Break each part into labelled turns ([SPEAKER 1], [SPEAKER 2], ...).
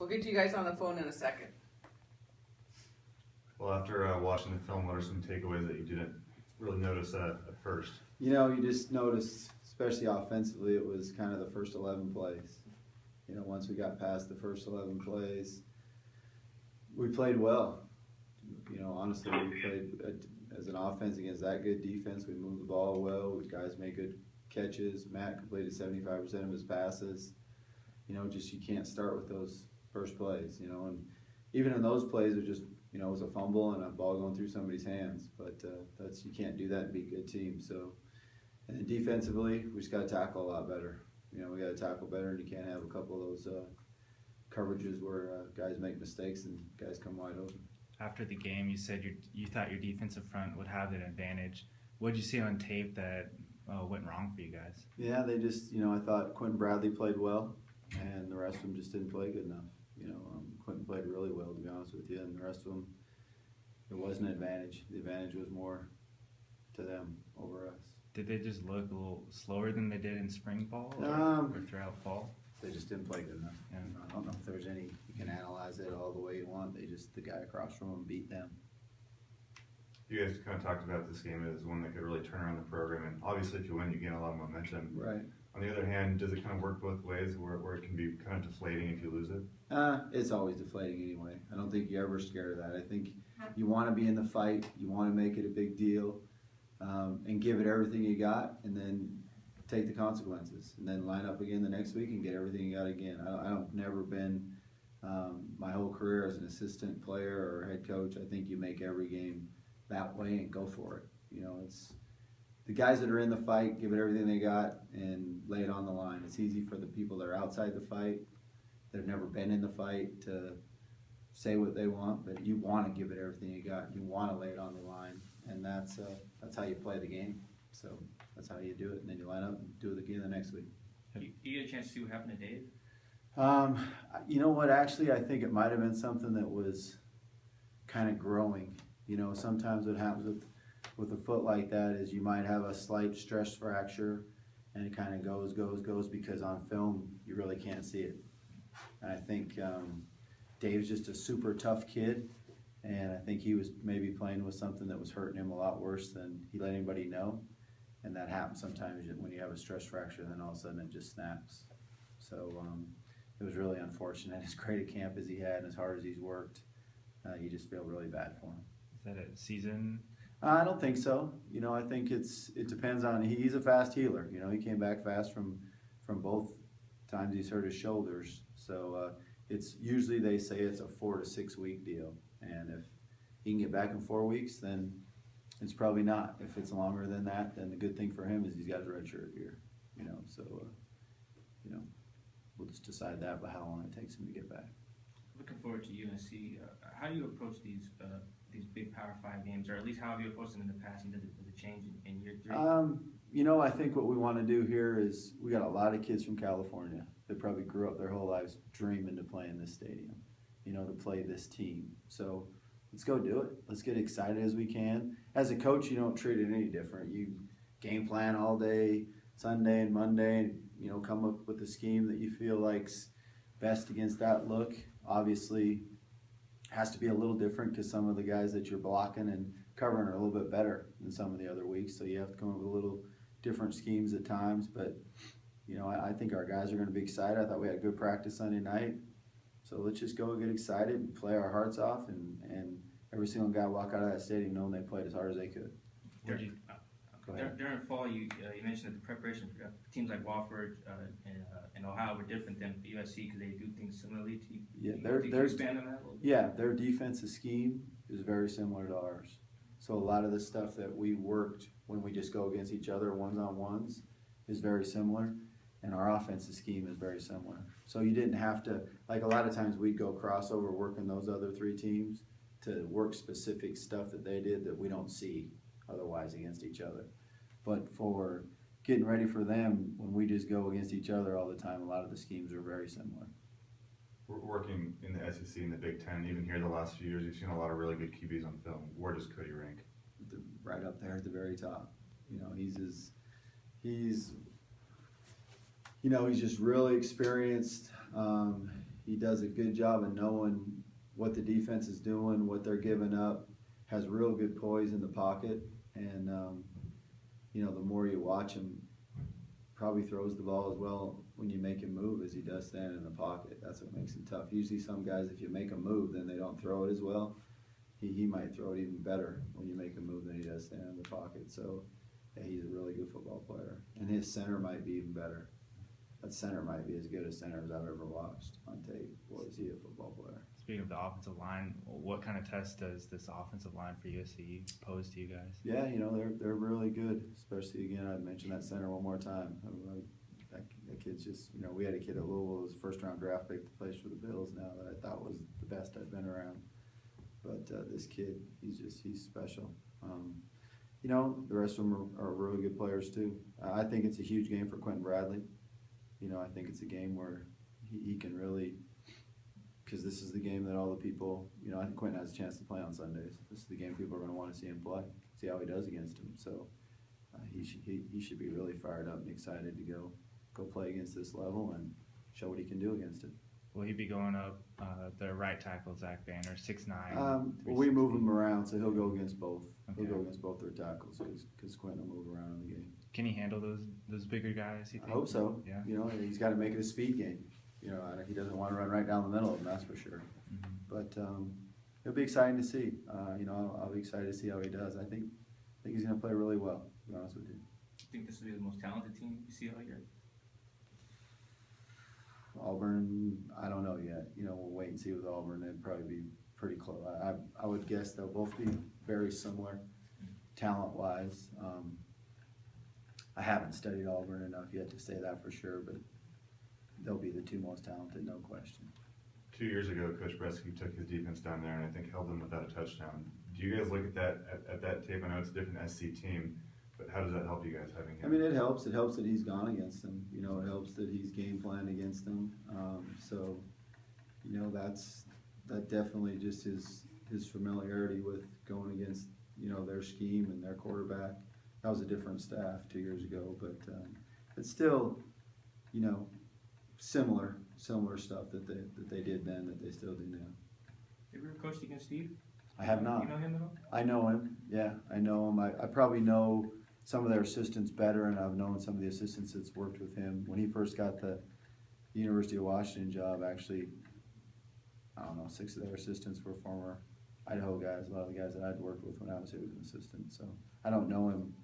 [SPEAKER 1] We'll get to you guys on the phone in a second.
[SPEAKER 2] Well, after watching the film, what are some takeaways that you didn't really notice at first?
[SPEAKER 3] You know, you just noticed, especially offensively, it was kind of the first 11 plays. You know, once we got past the first 11 plays, we played well. You know, honestly, we played as an offense against that good defense. We moved the ball well. Guys made good catches. Matt completed 75% of his passes. You know, just you can't start with those first plays, you know. And even in those plays, it just, you know, it was a fumble and a ball going through somebody's hands. But you can't do that and be a good team. So, and then defensively, we just got to tackle a lot better. You know, we got to tackle better, and you can't have a couple of those coverages where guys make mistakes and guys come wide open.
[SPEAKER 4] After the game, you said you thought your defensive front would have an advantage. What did you see on tape that went wrong for you guys?
[SPEAKER 3] Yeah, they just, you know, I thought Quentin Bradley played well, and the rest of them just didn't play good enough. You know, Quentin played really well, to be honest with you, and the rest of them, it wasn't an advantage. The advantage was more to them over us.
[SPEAKER 4] Did they just look a little slower than they did in spring ball or throughout fall?
[SPEAKER 3] They just didn't play good enough.
[SPEAKER 4] Yeah.
[SPEAKER 3] I don't know if there's any, you can analyze it all the way you want. The guy across from them beat them.
[SPEAKER 2] You guys kind of talked about this game as one that could really turn around the program, and obviously if you win, you gain a lot of momentum.
[SPEAKER 3] Right.
[SPEAKER 2] On the other hand, does it kind of work both ways, where it can be kind of deflating if you lose it?
[SPEAKER 3] It's always deflating anyway. I don't think you're ever scared of that. I think you want to be in the fight. You want to make it a big deal, and give it everything you got, and then take the consequences, and then line up again the next week and get everything you got again. I've never been, my whole career as an assistant player or head coach, I think you make every game that way and go for it. You know, it's the guys that are in the fight, give it everything they got and lay it on the line. It's easy for the people that are outside the fight, that have never been in the fight, to say what they want, but you want to give it everything you got. You want to lay it on the line, and that's how you play the game. So that's how you do it, and then you line up and do it again the next week.
[SPEAKER 5] You get a chance to see what happened to Dave?
[SPEAKER 3] You know what, actually, I think it might have been something that was kind of growing. You know, sometimes what happens with a foot like that is you might have a slight stress fracture, and it kind of goes, because on film, you really can't see it. And I think Dave's just a super tough kid, and I think he was maybe playing with something that was hurting him a lot worse than he let anybody know. And that happens sometimes when you have a stress fracture, then all of a sudden it just snaps. So it was really unfortunate. As great a camp as he had and as hard as he's worked, you just feel really bad for him.
[SPEAKER 4] Is that a season?
[SPEAKER 3] I don't think so. You know, I think it depends on, he's a fast healer. You know, he came back fast from both times he's hurt his shoulders. So it's usually, they say it's a 4 to 6 week deal. And if he can get back in 4 weeks, then it's probably not. If it's longer than that, then the good thing for him is he's got his redshirt year. You know, so you know, we'll just decide that by how long it takes him to get back.
[SPEAKER 5] Looking forward to UNC. How do you approach these big Power 5 games, or at least how have you approached them in the past? And does it change in year 3?
[SPEAKER 3] You know, I think what we want to do here is, we got a lot of kids from California that probably grew up their whole lives dreaming to play in this stadium, you know, to play this team. So let's go do it. Let's get excited as we can. As a coach, you don't treat it any different. You game plan all day, Sunday and Monday, and, you know, come up with a scheme that you feel like's best against that look. Obviously, has to be a little different because some of the guys that you're blocking and covering are a little bit better than some of the other weeks. So you have to come up with a little different schemes at times. But, you know, I think our guys are going to be excited. I thought we had a good practice Sunday night. So let's just go get excited and play our hearts off, and every single guy walk out of that stadium knowing they played as hard as they could.
[SPEAKER 5] During fall, you mentioned that the preparation for teams like Wofford and Ohio were different than USC because they do things similarly to you.
[SPEAKER 3] Yeah,
[SPEAKER 5] Can you expand on that a little bit?
[SPEAKER 3] Yeah, their defensive scheme is very similar to ours. So a lot of the stuff that we worked when we just go against each other ones-on-ones is very similar, and our offensive scheme is very similar. So you didn't have to, like a lot of times we'd go crossover working those other 3 teams to work specific stuff that they did that we don't see otherwise against each other. But for getting ready for them, when we just go against each other all the time, a lot of the schemes are very similar.
[SPEAKER 2] We're working in the SEC and the Big Ten, even here the last few years, you've seen a lot of really good QBs on film. Where does Cody rank?
[SPEAKER 3] Right up there at the very top. You know, he's just really experienced. he does a good job of knowing what the defense is doing, what they're giving up, has real good poise in the pocket, and the more you watch him, probably throws the ball as well when you make him move as he does stand in the pocket. That's what makes him tough. Usually some guys, if you make them move, then they don't throw it as well. He might throw it even better when you make him move than he does stand in the pocket. So yeah, he's a really good football player, and his center might be even better. That center might be as good a center as I've ever watched on tape. Boy, is he a football player.
[SPEAKER 4] Speaking of the offensive line, what kind of test does this offensive line for USC pose to you guys?
[SPEAKER 3] Yeah, they're really good. Especially again, I'd mention that center one more time. That kid's just we had a kid at Louisville who was a first-round draft pick that plays for the Bills now that I thought was the best I'd been around. But this kid, he's special. The rest of them are really good players too. I think it's a huge game for Quentin Bradley. I think it's a game where he can really, because this is the game that all the people, I think Quentin has a chance to play on Sundays. This is the game people are going to want to see him play, see how he does against him. So he should be really fired up and excited to go play against this level and show what he can do against it.
[SPEAKER 4] Will he be going up the right tackle, Zach Banner, 6'9"?
[SPEAKER 3] Well, we move him around, so he'll go against both.
[SPEAKER 4] Okay.
[SPEAKER 3] He'll go against both their tackles because Quentin will move around in the game.
[SPEAKER 4] Can he handle those bigger guys, you think?
[SPEAKER 3] I hope so.
[SPEAKER 4] Yeah.
[SPEAKER 3] He's got to make it a speed game. He doesn't want to run right down the middle of them, that's for sure.
[SPEAKER 4] Mm-hmm.
[SPEAKER 3] But it'll be exciting to see. I'll be excited to see how he does. I think he's going to play really well, to be honest with you.
[SPEAKER 5] Do you think this will be the most talented team you see all year?
[SPEAKER 3] Auburn, I don't know yet. We'll wait and see with Auburn. They'd probably be pretty close. I would guess they'll both be very similar talent-wise. I haven't studied Auburn enough yet to say that for sure, but they'll be the two most talented, no question.
[SPEAKER 2] 2 years ago, Coach Bresky took his defense down there and I think held them without a touchdown. Do you guys look at that tape? I know it's a different SC team, but how does that help you guys having him?
[SPEAKER 3] I mean, it helps. It helps that he's gone against them. It helps that he's game planned against them. That definitely just his familiarity with going against their scheme and their quarterback. That was a different staff 2 years ago, but it's still similar stuff that they did then that they still do now.
[SPEAKER 5] Have you ever coached against Steve?
[SPEAKER 3] I have not.
[SPEAKER 5] You know him at all?
[SPEAKER 3] I know him. Yeah, I know him. I probably know some of their assistants better, and I've known some of the assistants that's worked with him. When he first got the University of Washington job, actually, I don't know, 6 of their assistants were former Idaho guys, a lot of the guys that I'd worked with when I was here as an assistant. So I don't know him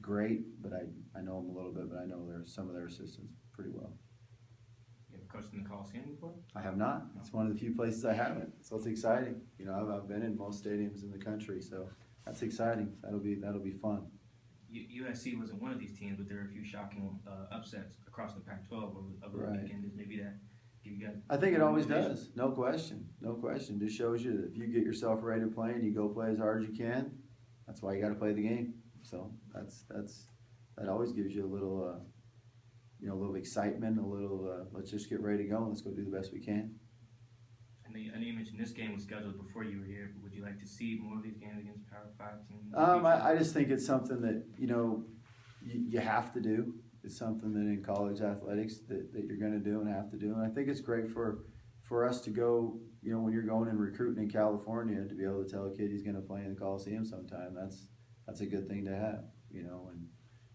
[SPEAKER 3] great, but I know him a little bit, but I know some of their assistants pretty well.
[SPEAKER 5] You ever coached in the Coliseum before?
[SPEAKER 3] I have not. It's one of the few places I haven't, so it's exciting. I've been in most stadiums in the country, so that's exciting. That'll be fun.
[SPEAKER 5] USC wasn't one of these teams, but there were a few shocking upsets across the Pac-12 over the
[SPEAKER 3] Right.
[SPEAKER 5] weekend. Is maybe that give you guys?
[SPEAKER 3] I think it always does. No question. Just shows you that if you get yourself ready to play and you go play as hard as you can, that's why you got to play the game. So that always gives you a little, a little excitement, a little let's just get ready to go and let's go do the best we can.
[SPEAKER 5] I know you mentioned this game was scheduled before you were here. But would you like to see more of these games against Power 5 teams?
[SPEAKER 3] I just think it's something that you have to do. It's something that in college athletics that you're going to do and have to do. And I think it's great for us to go, when you're going and recruiting in California, to be able to tell a kid he's going to play in the Coliseum sometime. That's a good thing to have, And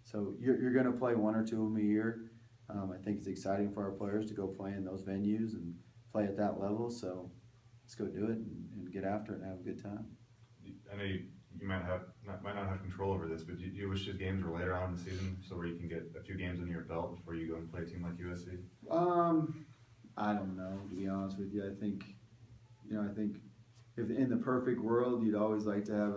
[SPEAKER 3] so you're going to play 1 or 2 of them a year. I think it's exciting for our players to go play in those venues and play at that level. So let's go do it and get after it and have a good time.
[SPEAKER 2] I know you might not have control over this, but do you wish these games were later on in the season so where you can get a few games under your belt before you go and play a team like USC?
[SPEAKER 3] I don't know, to be honest with you. I think if in the perfect world, you'd always like to have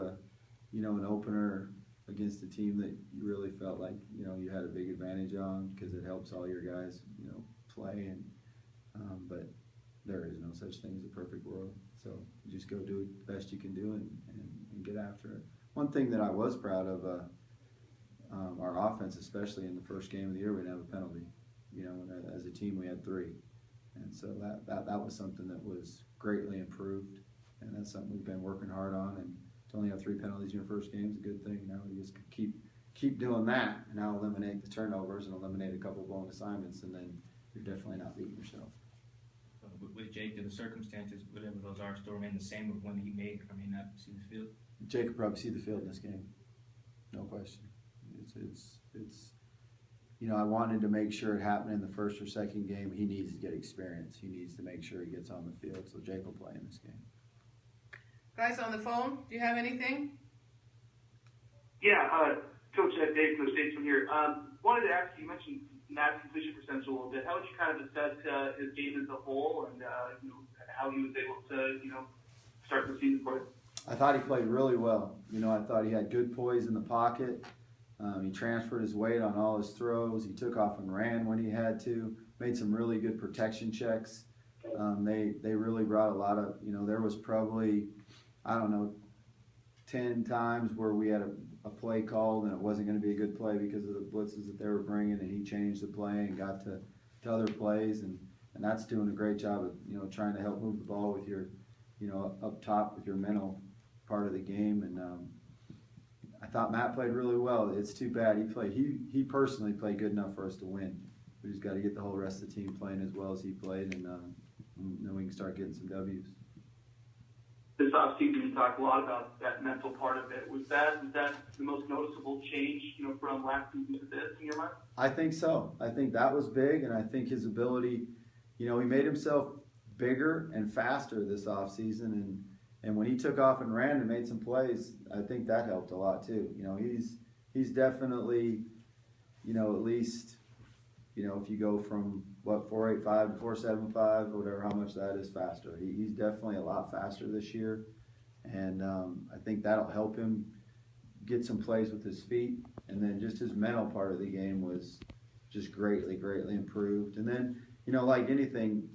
[SPEAKER 3] an opener against a team that you really felt like, you had a big advantage on because it helps all your guys, play. But there is no such thing as a perfect world. So you just go do the best you can do and get after it. One thing that I was proud of, our offense, especially in the first game of the year, we didn't have a penalty. And as a team, we had 3. And so that was something that was greatly improved. And that's something we've been working hard on. And to only have 3 penalties in your first game is a good thing. Now we just keep doing that, and now eliminate the turnovers and eliminate a couple blown assignments, and then you're definitely not beating yourself.
[SPEAKER 5] Jake, do the circumstances, whatever those are, still remain the same of when he may or may not see the field?
[SPEAKER 3] Jake could probably see the field in this game, no question. It's you know, I wanted to make sure it happened in the first or second game. He needs to get experience. He needs to make sure he gets on the field, so Jake will play in this game.
[SPEAKER 1] Guys on the phone, do you have anything?
[SPEAKER 6] Yeah, Coach Dave, Coach Dave from here. Wanted to ask you mentioned Matt's completion percentage a little bit. How would you kind of assess his game as a whole, and you know, how he was able to start the season for you?
[SPEAKER 3] I thought he played really well. You know, I thought he had good poise in the pocket. He transferred his weight on all his throws. He took off and ran when he had to. Made some really good protection checks. They really brought a lot of, there was probably, 10 times where we had a play called and it wasn't going to be a good play because of the blitzes that they were bringing, and he changed the play and got to other plays, and that's doing a great job of, trying to help move the ball with your, up top with your mental part of the game. And I thought Matt played really well. It's too bad he personally played good enough for us to win. We just got to get the whole rest of the team playing as well as he played, and then we can start getting some W's.
[SPEAKER 6] This offseason, you talked a lot about that mental part of it. Was that the most noticeable change, from last season to this in your mind?
[SPEAKER 3] I think so. I think that was big, and I think his ability, he made himself bigger and faster this offseason, and when he took off and ran and made some plays, I think that helped a lot too. He's definitely, at least, if you go from 4.85 to 4.75, whatever, how much that is faster. He's definitely a lot faster this year, and I think that'll help him get some plays with his feet. And then just his mental part of the game was just greatly improved. And then, like anything,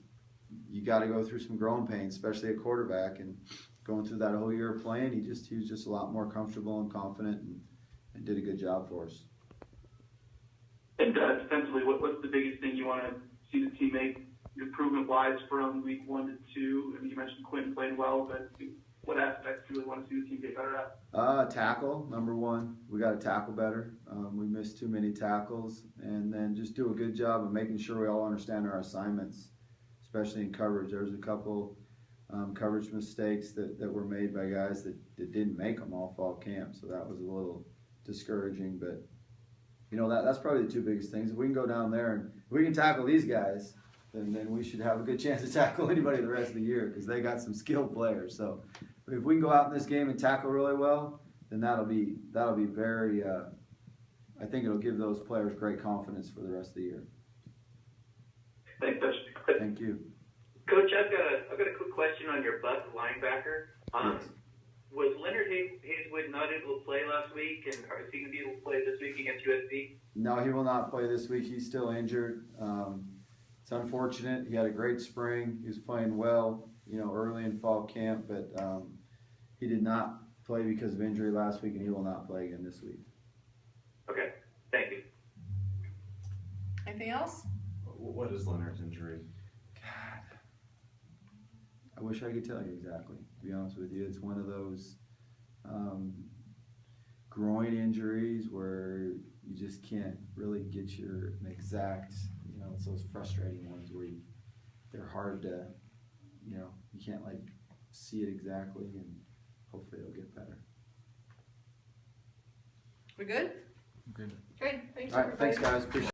[SPEAKER 3] you got to go through some growing pains, especially at quarterback. And going through that whole year of playing, he was just a lot more comfortable and confident, and did a good job for us.
[SPEAKER 6] And defensively, what's the biggest thing you want to see the team make improvement-wise from week 1 to 2? I mean, you mentioned Quinn playing well, but what aspects do you really want to see the team get better at?
[SPEAKER 3] Tackle, number one. We got to tackle better. We missed too many tackles. And then just do a good job of making sure we all understand our assignments, especially in coverage. There was a couple coverage mistakes that were made by guys that didn't make them all fall camp, so that was a little discouraging. But that's probably the two biggest things. If we can go down there and if we can tackle these guys, then we should have a good chance to tackle anybody the rest of the year, because they got some skilled players. So if we can go out in this game and tackle really well, then that'll be very. I think it'll give those players great confidence for the rest of the year.
[SPEAKER 6] Thanks, Coach.
[SPEAKER 3] Thank you.
[SPEAKER 7] Coach, I've got a quick question on your butt linebacker.
[SPEAKER 3] Yes.
[SPEAKER 7] Was Leonard Hayeswood not able to play last week, and is he going to be able to play this week against USC?
[SPEAKER 3] No, he will not play this week. He's still injured. It's unfortunate. He had a great spring. He was playing well, early in fall camp, but he did not play because of injury last week, and he will not play again this week.
[SPEAKER 7] Okay, thank you.
[SPEAKER 1] Anything else?
[SPEAKER 2] What is Leonard's injury?
[SPEAKER 3] God, I wish I could tell you exactly. To be honest with you, it's one of those groin injuries where you just can't really get an exact. It's those frustrating ones where they're hard to, you can't see it exactly, and hopefully it'll get better.
[SPEAKER 1] We good?
[SPEAKER 4] Good.
[SPEAKER 1] Great. Thanks,
[SPEAKER 3] All right,
[SPEAKER 1] everybody.
[SPEAKER 3] thanks guys. Appreciate it.